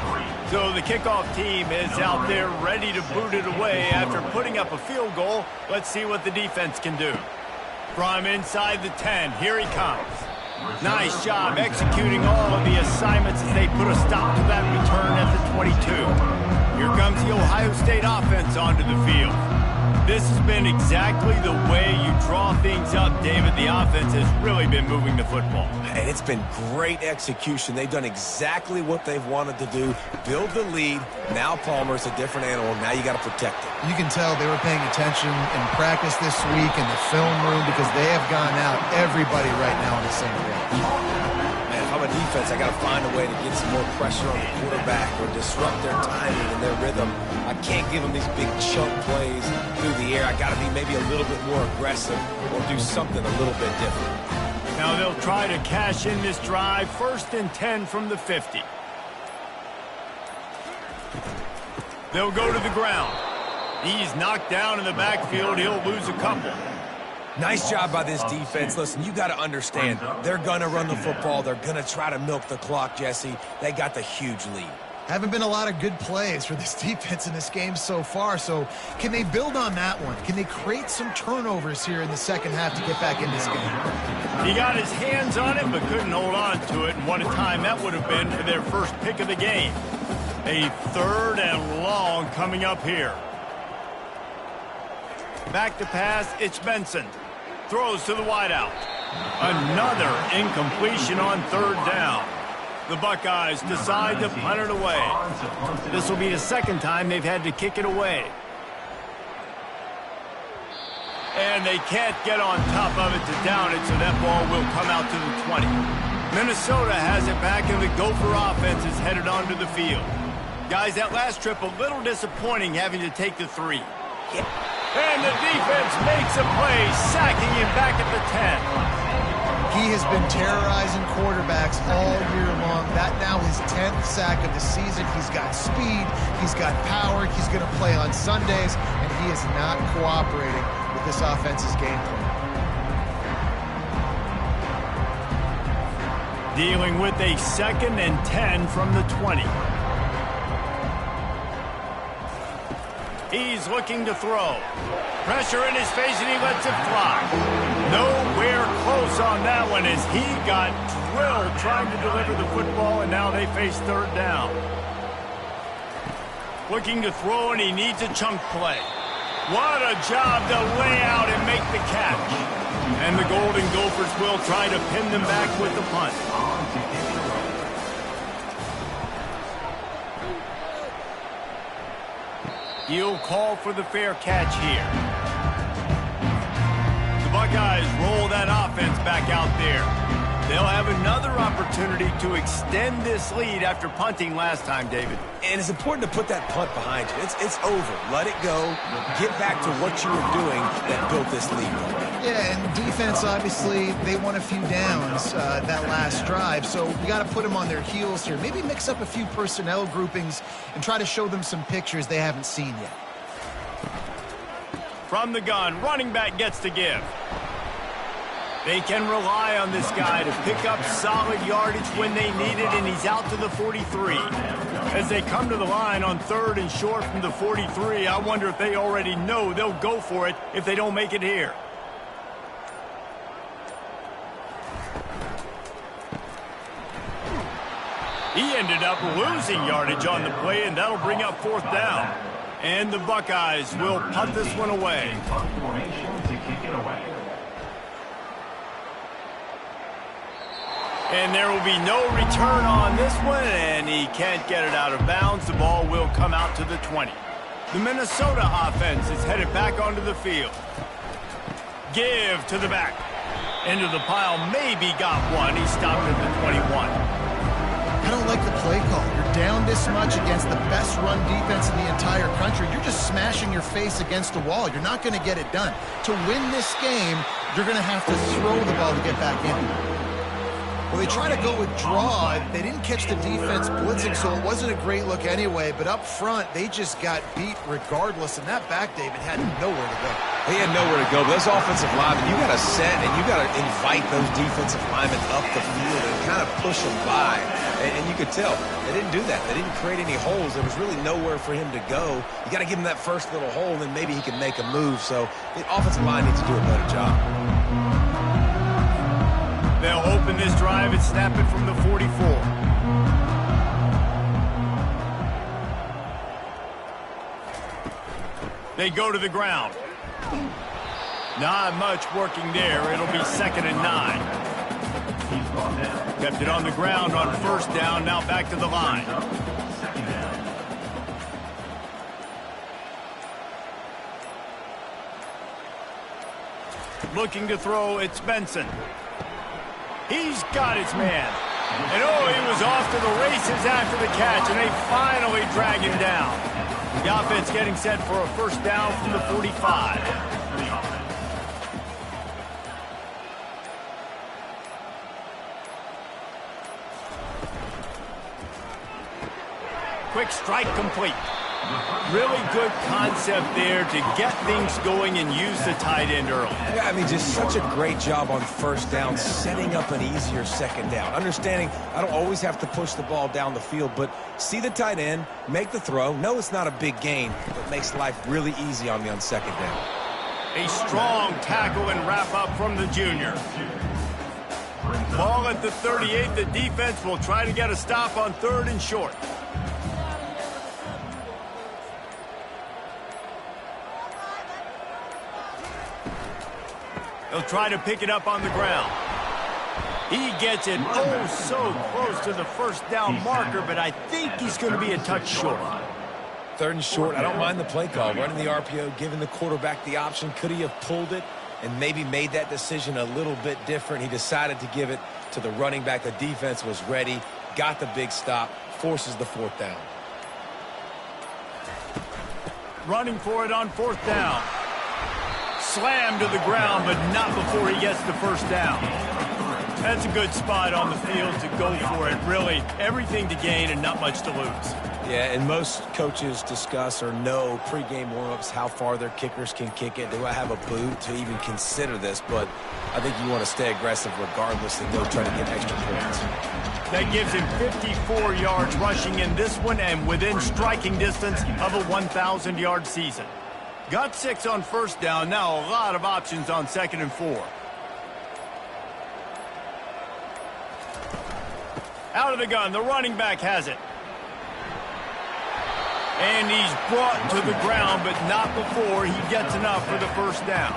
3. So the kickoff team is out there ready to boot it away after putting up a field goal. Let's see what the defense can do. From inside the 10, here he comes. Nice job executing all of the assignments as they put a stop to that return at the 22. Here comes the Ohio State offense onto the field. This has been exactly the way you draw things up, David. The offense has really been moving the football. And it's been great execution. They've done exactly what they've wanted to do. Build the lead. Now Palmer's a different animal. Now you got to protect it. You can tell they were paying attention in practice this week in the film room because they have gone out, everybody right now on the same page. Man, if I'm a defense, I got to find a way to get some more pressure on the quarterback or disrupt their timing and their rhythm. I can't give them these big chunk plays through the air. I got to be maybe a little bit more aggressive or do something a little bit different. Now they'll try to cash in this drive. 1st and 10 from the 50. They'll go to the ground. He's knocked down in the backfield. He'll lose a couple. Nice job by this defense. Listen, you got to understand, they're going to run the football. They're going to try to milk the clock, Jesse. They got the huge lead. Haven't been a lot of good plays for this defense in this game so far, so can they build on that one? Can they create some turnovers here in the second half to get back in this game? He got his hands on it but couldn't hold on to it, and what a time that would have been for their first pick of the game. A 3rd and long coming up here. Back to pass, it's Benson. Throws to the wideout. Another incompletion on third down. The Buckeyes decide to punt it away. This will be the second time they've had to kick it away. And they can't get on top of it to down it, so that ball will come out to the 20. Minnesota has it back, and the Gopher offense is headed onto the field. Guys, that last trip a little disappointing having to take the 3. And the defense makes a play, sacking him back at the 10. He has been terrorizing quarterbacks all year long. That now his 10th sack of the season. He's got speed, he's got power, he's going to play on Sundays, and he is not cooperating with this offense's game plan. Dealing with a 2nd and 10 from the 20. He's looking to throw. Pressure in his face, and he lets it fly. Nowhere close on that one as he got drilled trying to deliver the football, and now they face third down. Looking to throw, and he needs a chunk play. What a job to lay out and make the catch. And the Golden Gophers will try to pin them back with the punt. He'll call for the fair catch here. The Buckeyes roll that offense back out there. They'll have another opportunity to extend this lead after punting last time, David. And it's important to put that punt behind you. It's over. Let it go. Get back to what you were doing that built this lead. Yeah, and defense, obviously, they won a few downs that last drive, so you got to put them on their heels here. Maybe mix up a few personnel groupings and try to show them some pictures they haven't seen yet. From the gun, running back gets to give. They can rely on this guy to pick up solid yardage when they need it, and he's out to the 43. As they come to the line on 3rd and short from the 43, I wonder if they already know they'll go for it if they don't make it here. He ended up losing yardage on the play, and that'll bring up 4th down. And the Buckeyes will punt this one away. And there will be no return on this one, and he can't get it out of bounds. The ball will come out to the 20. The Minnesota offense is headed back onto the field. Give to the back. Into the pile, maybe got one. He stopped at the 21. I don't like the play call. You're down this much against the best run defense in the entire country. You're just smashing your face against the wall. You're not going to get it done. To win this game, you're going to have to throw the ball to get back in. Well, they try to go with draw. They didn't catch the defense blitzing, so it wasn't a great look anyway. But up front, they just got beat regardless. And that back, David, had nowhere to go. He had nowhere to go. But those offensive linemen, you got to set and you got to invite those defensive linemen up the field and kind of push them by. And you could tell they didn't do that. They didn't create any holes. There was really nowhere for him to go. You got to give him that first little hole, and then maybe he can make a move. So the offensive line needs to do a better job. They'll open this drive and snap it from the 44. They go to the ground. Not much working there. It'll be 2nd and 9. Kept it on the ground on 1st down. Now back to the line. Looking to throw, it's Benson. He's got his man. And oh, he was off to the races after the catch, and they finally drag him down. The offense getting set for a 1st down from the 45. Quick strike complete. Really good concept there to get things going and use the tight end early. Yeah, I mean, just such a great job on 1st down, setting up an easier 2nd down. Understanding I don't always have to push the ball down the field, but see the tight end, make the throw. No, it's not a big gain, but makes life really easy on me on 2nd down. A strong tackle and wrap up from the junior. Ball at the 38. The defense will try to get a stop on 3rd and short. He'll try to pick it up on the ground. He gets it oh so close to the first down marker, but I think he's going to be a touch short. 3rd and short. I don't mind the play call. Running the RPO, giving the quarterback the option. Could he have pulled it and maybe made that decision a little bit different? He decided to give it to the running back. The defense was ready, got the big stop, forces the 4th down. Running for it on 4th down. Slammed to the ground, but not before he gets the first down. That's a good spot on the field to go for it. Really, everything to gain and not much to lose. Yeah, and most coaches discuss or know pregame warm-ups how far their kickers can kick it. Do I have a boot to even consider this? But I think you want to stay aggressive regardless and go try to get extra points. That gives him 54 yards rushing in this one and within striking distance of a 1,000-yard season. Got 6 on 1st down. Now a lot of options on 2nd and 4. Out of the gun, the running back has it. And he's brought to the ground, but not before he gets enough for the first down.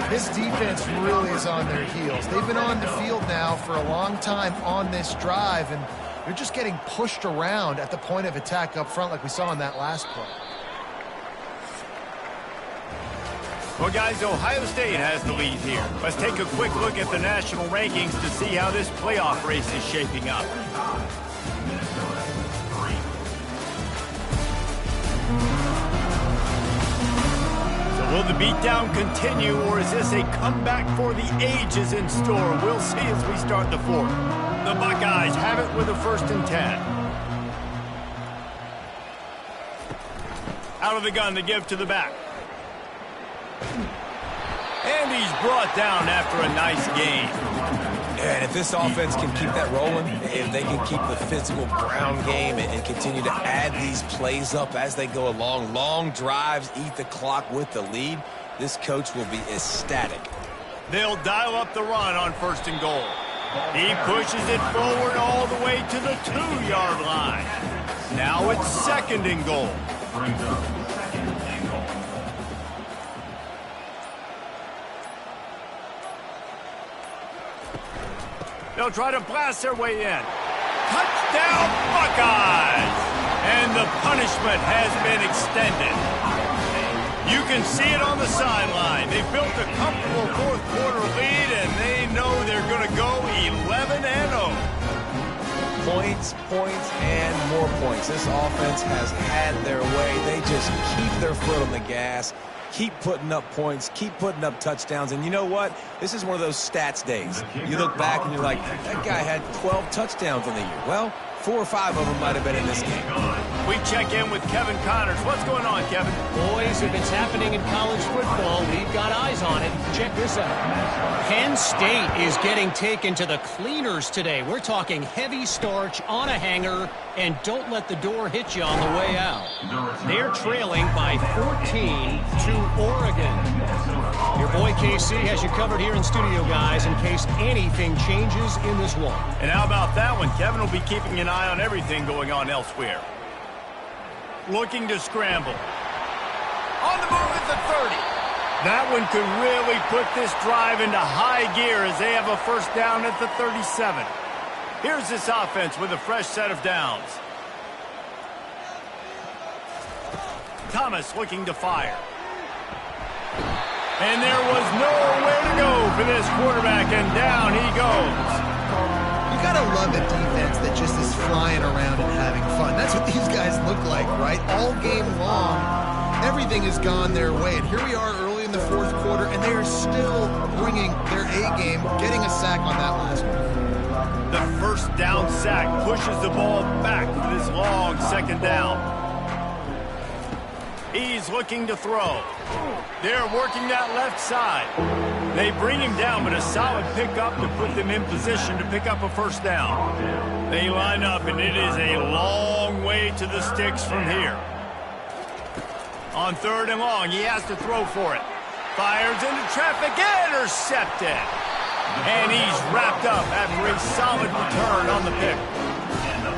This defense really is on their heels. They've been on the field now for a long time on this drive, and they're just getting pushed around at the point of attack up front like we saw in that last play. Well, guys, Ohio State has the lead here. Let's take a quick look at the national rankings to see how this playoff race is shaping up. So will the beatdown continue, or is this a comeback for the ages in store? We'll see as we start the 4th. The Buckeyes have it with a 1st and 10. Out of the gun, the give to the back. And he's brought down after a nice gain. And if this offense can keep that rolling, if they can keep the physical ground game and continue to add these plays up as they go along, long drives, eat the clock with the lead, this coach will be ecstatic. They'll dial up the run on 1st and goal. He pushes it forward all the way to the 2-yard line. Now it's 2nd and goal. Brings up 2nd and goal. They'll try to blast their way in. Touchdown, Buckeyes! And the punishment has been extended. You can see it on the sideline. They built a comfortable 4th quarter lead, and they know they're going to go 11-0. Points, points, and more points. This offense has had their way. They just keep their foot on the gas, keep putting up points, keep putting up touchdowns. And you know what? This is one of those stats days. You look back and you're like, that guy had 12 touchdowns on the year. Well, 4 or 5 of them might have been in this game. We check in with Kevin Connors. What's going on, Kevin? Boys, if it's happening in college football, we've got eyes on it. Check this out. Penn State is getting taken to the cleaners today. We're talking heavy starch on a hanger, and don't let the door hit you on the way out. They're trailing by 14 to Oregon. Your boy KC has you covered here in studio, guys, in case anything changes in this one. And how about that one? Kevin will be keeping an eye on everything going on elsewhere. Looking to scramble. On the move at the 30. That one could really put this drive into high gear as they have a 1st down at the 37. Here's this offense with a fresh set of downs. Thomas looking to fire. And there was nowhere to go for this quarterback, and down he goes. You gotta love a defense that just is flying around and having fun. That's what these guys look like, right? All game long, everything has gone their way. And here we are early in the 4th quarter, and they are still bringing their A game, getting a sack on that last one. The 1st down sack pushes the ball back for this long 2nd down. He's looking to throw. They're working that left side. They bring him down, but a solid pickup to put them in position to pick up a 1st down. They line up, and it is a long way to the sticks from here. On 3rd and long, he has to throw for it. Fires into traffic, intercepted. And he's wrapped up after a solid return on the pick.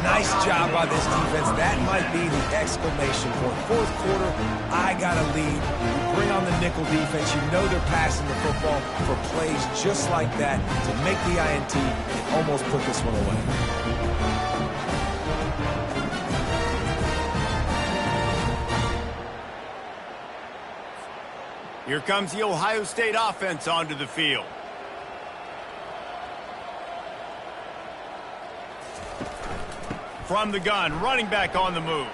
Nice job by this defense. That might be the exclamation point. Fourth quarter, I got a lead. You bring on the nickel defense. You know they're passing the football for plays just like that to make the INT and almost put this one away. Here comes the Ohio State offense onto the field. From the gun, running back on the move.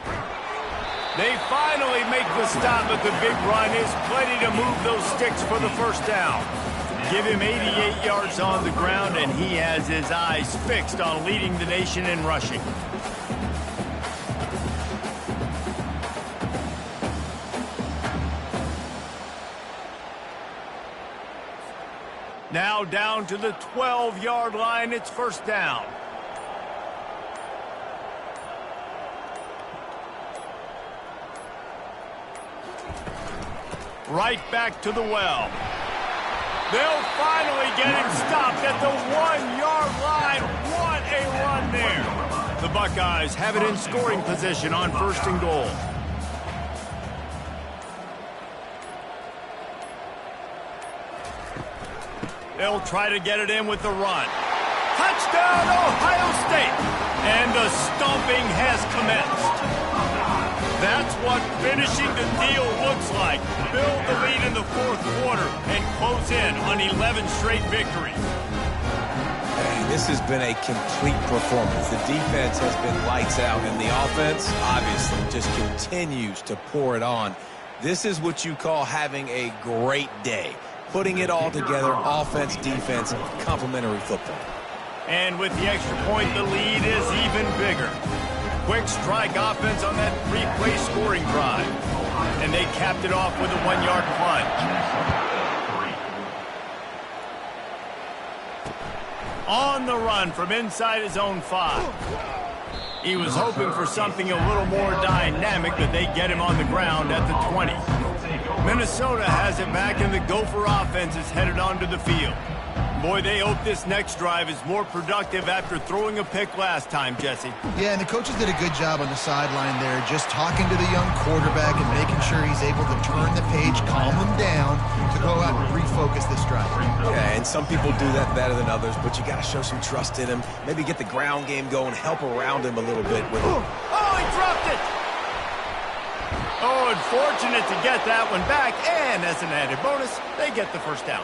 They finally make the stop, but the big run is plenty to move those sticks for the first down. Give him 88 yards on the ground, and he has his eyes fixed on leading the nation in rushing. Now down to the 12-yard line, it's first down. Right back to the well. They'll finally get him stopped at the 1-yard line. What a run there. The Buckeyes have it in scoring position on first and goal. They'll try to get it in with the run. Touchdown, Ohio State! And the stomping has commenced. That's what finishing the deal looks like. Build the lead in the fourth quarter and close in on 11 straight victories. Hey, this has been a complete performance. The defense has been lights out, and the offense, obviously, just continues to pour it on. This is what you call having a great day. Putting it all together, offense, defense, complementary football. And with the extra point, the lead is even bigger. Quick strike offense on that three-play scoring drive. And they capped it off with a 1-yard plunge. On the run from inside his own 5. He was hoping for something a little more dynamic, but they get him on the ground at the 20. Minnesota has it back, and the Gopher offense is headed onto the field. Boy, they hope this next drive is more productive after throwing a pick last time, Jesse. Yeah, and the coaches did a good job on the sideline there, just talking to the young quarterback and making sure he's able to turn the page, calm them down, to go out and refocus this drive. Yeah, and some people do that better than others, but you got to show some trust in him. Maybe get the ground game going, help around him a little bit with it. Oh, he dropped it! Oh, unfortunate to get that one back, and as an added bonus, they get the first down.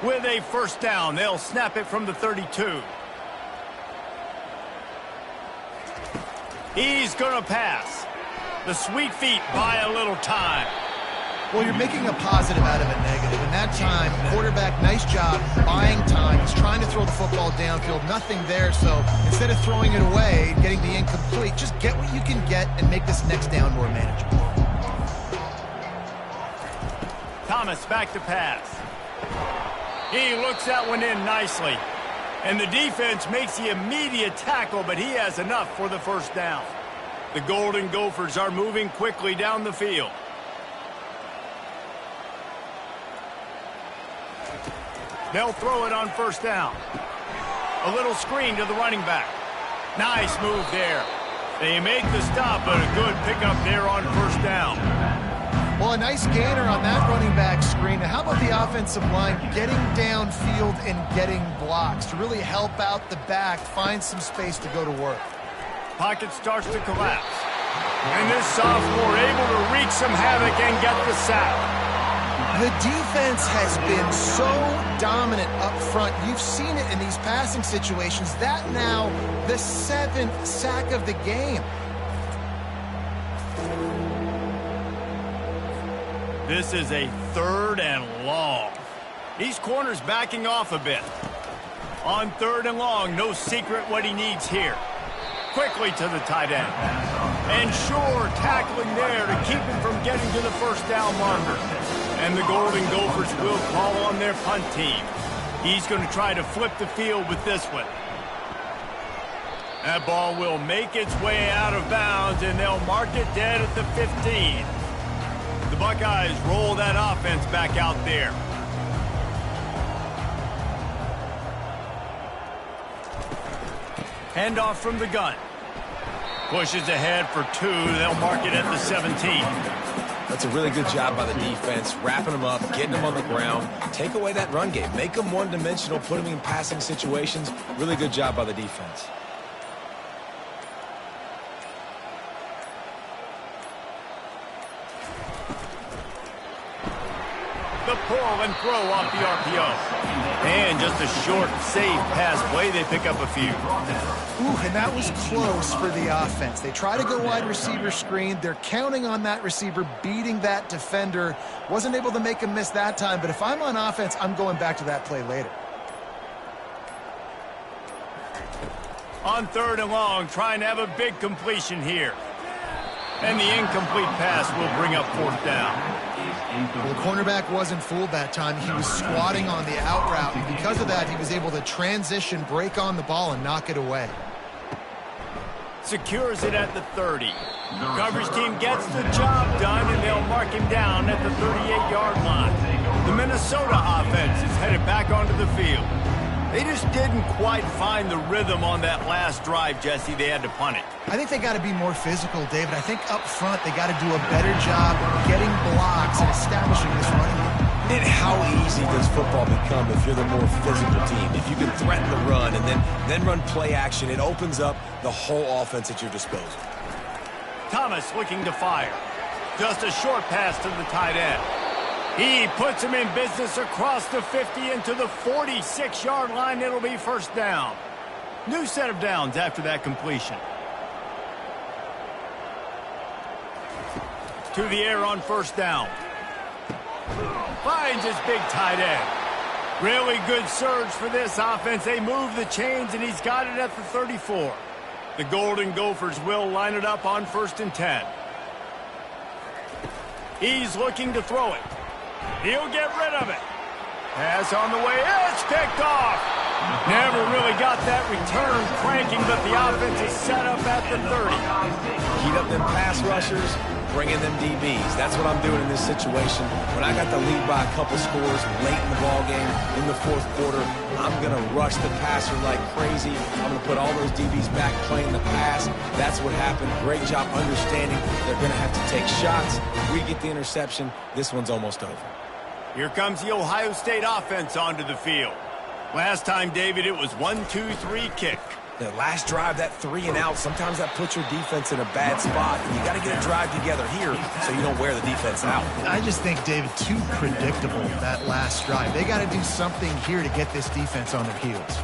With a first down, they'll snap it from the 32. He's going to pass. The sweet feet buy a little time. Well, you're making a positive out of a negative. And that time, quarterback, nice job buying time. He's trying to throw the football downfield. Nothing there, so instead of throwing it away, getting the incomplete, just get what you can get and make this next down more manageable. Thomas back to pass. He looks that one in nicely. And the defense makes the immediate tackle, but he has enough for the first down. The Golden Gophers are moving quickly down the field. They'll throw it on first down. A little screen to the running back. Nice move there. They make the stop, but a good pickup there on first down. Well, a nice gainer on that running back screen. Now, how about the offensive line getting downfield and getting blocks to really help out the back, find some space to go to work? Pocket starts to collapse. And this sophomore able to wreak some havoc and get the sack. The defense has been so dominant up front. You've seen it in these passing situations. That now the 7th sack of the game. This is a 3rd and long. These corners backing off a bit. On 3rd and long, no secret what he needs here. Quickly to the tight end. And sure, tackling there to keep him from getting to the first down marker. And the Golden Gophers will call on their punt team. He's going to try to flip the field with this one. That ball will make its way out of bounds, and they'll mark it dead at the 15. The Buckeyes roll that offense back out there. Handoff from the gun. Pushes ahead for 2. They'll mark it at the 17. That's a really good job by the defense, wrapping them up, getting them on the ground. Take away that run game. Make them one-dimensional, put them in passing situations. Really good job by the defense. The pull and throw off the RPO. And just a short, safe pass play. They pick up a few. Ooh, and that was close for the offense. They try to go wide receiver screen. They're counting on that receiver beating that defender. Wasn't able to make him miss that time, but if I'm on offense, I'm going back to that play later. On 3rd and long, trying to have a big completion here. And the incomplete pass will bring up 4th down. Well, the cornerback wasn't fooled that time. He was squatting on the out route, and because of that, he was able to transition, break on the ball, and knock it away. Secures it at the 30. Coverage team gets the job done, and they'll mark him down at the 38-yard line. The Minnesota offense is headed back onto the field. They just didn't quite find the rhythm on that last drive, Jesse. They had to punt it. I think they got to be more physical, David. I think up front they got to do a better job getting blocks and establishing this running game. And how easy does football become if you're the more physical team? If you can threaten the run and then run play action, it opens up the whole offense at your disposal. Thomas looking to fire. Just a short pass to the tight end. He puts him in business across the 50 into the 46-yard line. It'll be 1st down. New set of downs after that completion. To the air on 1st down. Finds his big tight end. Really good surge for this offense. They move the chains, and he's got it at the 34. The Golden Gophers will line it up on 1st and 10. He's looking to throw it. He'll get rid of it. Pass on the way. It's picked off. Never really got that return cranking, but the offense is set up at the 30. Heat up them pass rushers, bring in them DBs. That's what I'm doing in this situation. When I got the lead by a couple scores late in the ball game, in the 4th quarter, I'm going to rush the passer like crazy. I'm going to put all those DBs back playing the pass. That's what happened. Great job understanding they're going to have to take shots. We get the interception. This one's almost over. Here comes the Ohio State offense onto the field. Last time, David, it was 1-2-3 kick. The last drive, that 3 and out, sometimes that puts your defense in a bad spot. And you got to get a drive together here so you don't wear the defense out. I just think, David, too predictable, that last drive. They got to do something here to get this defense on their heels.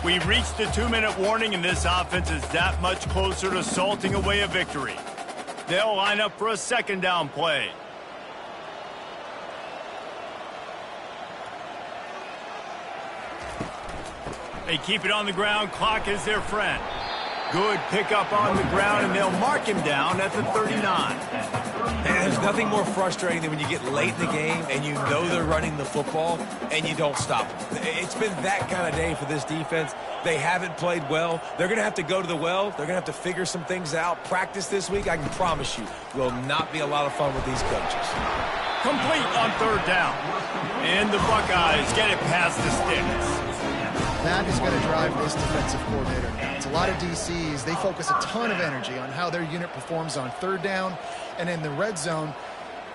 We've reached the 2-minute warning, and this offense is that much closer to salting away a victory. They'll line up for a 2nd down play. They keep it on the ground. Clock is their friend. Good pickup on the ground, and they'll mark him down at the 39. And there's nothing more frustrating than when you get late in the game and you know they're running the football and you don't stop them. It's been that kind of day for this defense. They haven't played well. They're going to have to go to the well. They're going to have to figure some things out. Practice this week, I can promise you, will not be a lot of fun with these coaches. Complete on 3rd down. And the Buckeyes get it past the sticks. That is going to drive this defensive coordinator nuts. A lot of DCs, they focus a ton of energy on how their unit performs on 3rd down and in the red zone.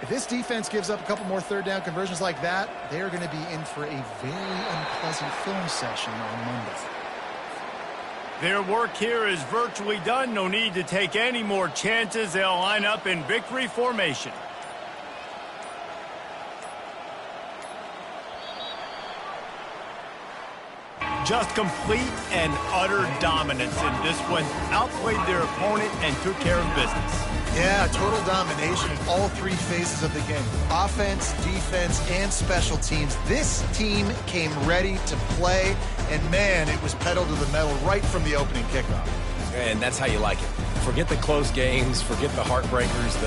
If this defense gives up a couple more 3rd down conversions like that, they are going to be in for a very unpleasant film session on Monday. Their work here is virtually done. No need to take any more chances. They'll line up in victory formation. Just complete and utter dominance in this one. Outplayed their opponent and took care of business. Yeah, total domination in all 3 phases of the game. Offense, defense, and special teams. This team came ready to play, and man, it was pedal to the metal right from the opening kickoff. And that's how you like it. Forget the close games, forget the heartbreakers,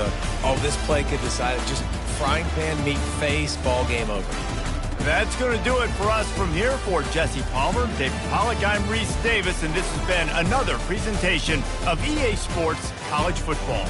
this play could decide it. Just frying pan, meet face, ball game over. That's going to do it for us from here. For Jesse Palmer, David Pollack, I'm Reese Davis, and this has been another presentation of EA Sports College Football.